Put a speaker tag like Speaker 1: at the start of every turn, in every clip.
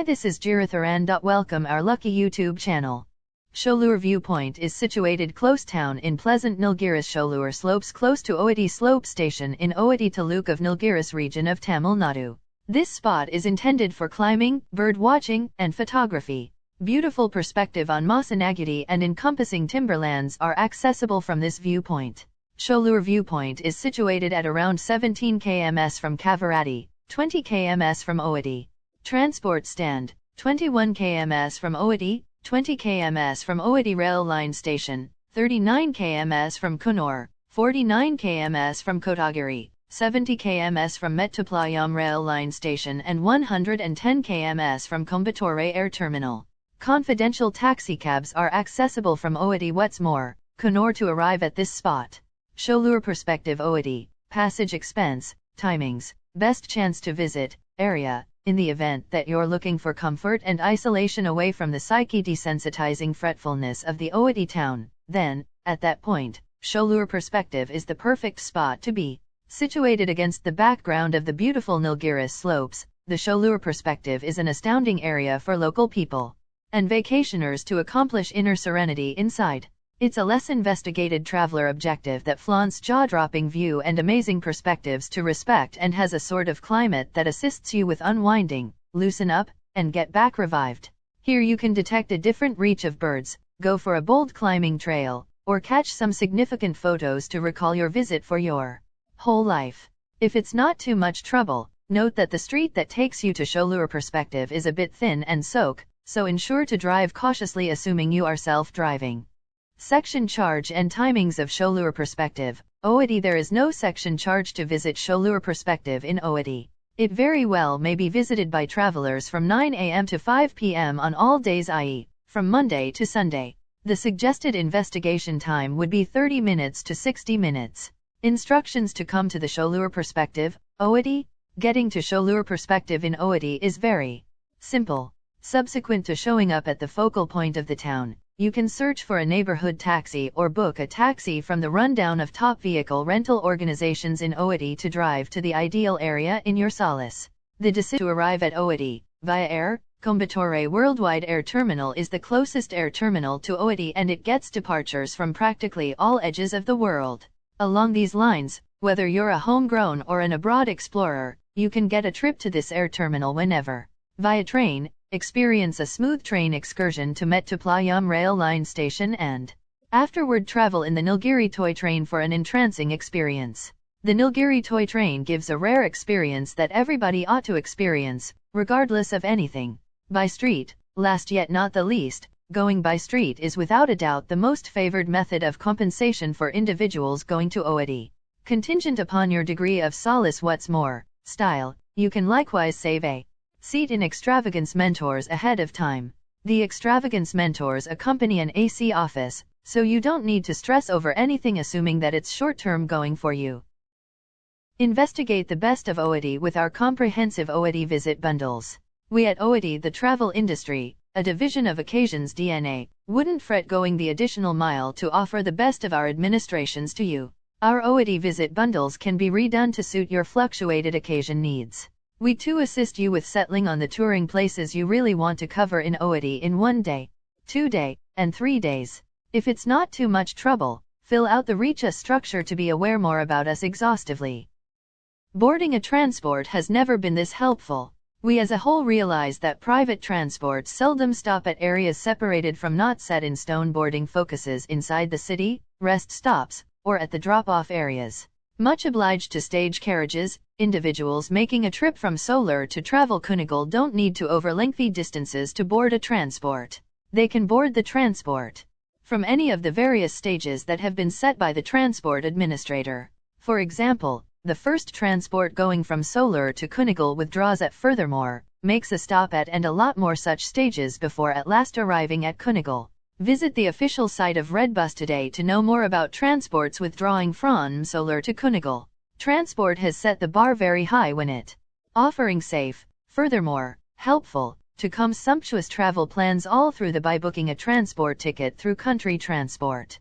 Speaker 1: this is GIRITHARAN. Welcome our lucky YouTube channel. Sholur viewpoint is situated close town in pleasant Nilgiris. Sholur slopes close to Oadi slope station in Oadi taluk of Nilgiris region of Tamil Nadu. This spot is intended for climbing, bird watching, and photography. Beautiful perspective on Masanagudi and encompassing timberlands are accessible from this viewpoint. Sholur viewpoint is situated at around 17 km from Kavarati, 20 km from Oadi. Transport stand, 21 km from Oadi, 20 km from Oadi rail line station, 39 km from Kannur, 49 km from Kotagiri, 70 km from Mettuppalayam rail line station and 110 km from Coimbatore air terminal. Confidential taxicabs are accessible from Oadi. What's more, Kannur to arrive at this spot. Sholur perspective Oadi, passage expense, timings, best chance to visit, area. In the event that you're looking for comfort and isolation away from the psyche desensitizing fretfulness of the Oadi town, then, at that point, Sholur perspective is the perfect spot to be. Situated against the background of the beautiful Nilgiris slopes, the Sholur perspective is an astounding area for local people and vacationers to accomplish inner serenity inside. It's a less investigated traveler objective that flaunts jaw-dropping view and amazing perspectives to respect and has a sort of climate that assists you with unwinding, loosen up, and get back revived. Here you can detect a different reach of birds, go for a bold climbing trail, or catch some significant photos to recall your visit for your whole life. If it's not too much trouble, note that the street that takes you to Sholur perspective is a bit thin and so ensure to drive cautiously assuming you are self-driving. Section charge and timings of Sholur perspective. Oadi. There is no section charge to visit Sholur perspective in Oadi. It very well may be visited by travelers from 9 a.m. to 5 p.m. on all days, i.e., from Monday to Sunday. The suggested investigation time would be 30 minutes to 60 minutes. Instructions to come to the Sholur perspective, Oadi. Getting to Sholur perspective in Oadi is very simple. Subsequent to showing up at the focal point of the town, you can search for a neighborhood taxi or book a taxi from the rundown of top vehicle rental organizations in Oadi to drive to the ideal area in your solace. The decision to arrive at Oadi, via air, Coimbatore Worldwide Air Terminal is the closest air terminal to Oadi and it gets departures from practically all edges of the world. Along these lines, whether you're a homegrown or an abroad explorer, you can get a trip to this air terminal whenever. Via train, experience a smooth train excursion to Mettuppalayam rail line station and afterward travel in the Nilgiri toy train for an entrancing experience. The Nilgiri toy train gives a rare experience that everybody ought to experience, regardless of anything. By street, last yet not the least, going by street is without a doubt the most favored method of compensation for individuals going to Oadi. Contingent upon your degree of solace. What's more, style, you can likewise save a seat in extravagance mentors ahead of time. The extravagance mentors accompany an AC office, so you don't need to stress over anything assuming that it's short-term going for you. Investigate the best of Oadi with our comprehensive Oadi visit bundles. We at Oadi, the travel industry, a division of Occasions DNA, wouldn't fret going the additional mile to offer the best of our administrations to you. Our Oadi visit bundles can be redone to suit your fluctuated occasion needs. We too assist you with settling on the touring places you really want to cover in Oadi in 1 day, 2 day, and 3 days. If it's not too much trouble, fill out the Reach Us structure to be aware more about us exhaustively. Boarding a transport has never been this helpful. We as a whole realize that private transports seldom stop at areas separated from not set in stone. Boarding focuses inside the city, rest stops, or at the drop-off areas. Much obliged to stage carriages. Individuals making a trip from Sholur to travel Kunigal don't need to over lengthy distances to board a transport. They can board the transport from any of the various stages that have been set by the transport administrator. For example, the first transport going from Sholur to Kunigal withdraws at Furthermore, makes a stop at and a lot more such stages before at last arriving at Kunigal. Visit the official site of Redbus today to know more about transports withdrawing from Sholur to Kunigal. Transport has set the bar very high when it offering safe, furthermore, helpful, to come sumptuous travel plans all through the by booking a transport ticket through Country Transport.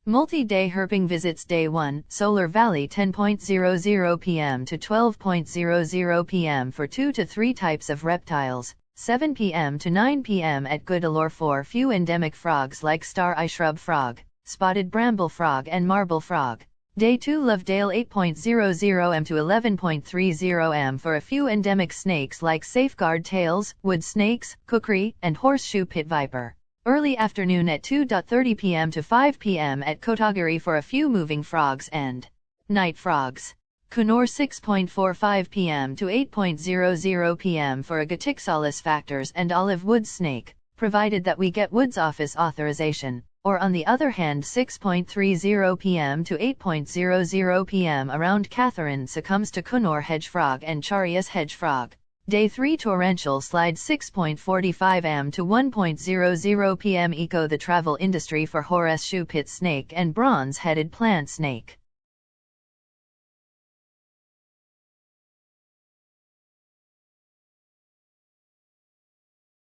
Speaker 1: Multi-day herping visits. Day 1, Sholur Valley 10:00 p.m. to 12:00 p.m. for 2 to 3 types of reptiles, 7 p.m. to 9 p.m. at Goodalore for few endemic frogs like star eye shrub frog, spotted bramble frog and marble frog. Day 2 Lovedale 8.00 m to 11.30 m for a few endemic snakes like safeguard tails, wood snakes, kukri, and horseshoe pit viper. Early afternoon at 2:30 p.m. to 5 p.m. at Kotagiri for a few moving frogs and night frogs. Coonoor 6.45 p.m. to 8.00 p.m. for a Gatixalis factors and olive wood snake, provided that we get Woods Office authorization, or on the other hand 6.30 p.m. to 8.00 p.m. around Catherine succumbs to Coonoor hedge frog and Charius hedge frog. Day 3 Torrential slide 6.45 m to 1.00 p.m. Eco the travel industry for horseshoe pit snake and bronze-headed plant snake.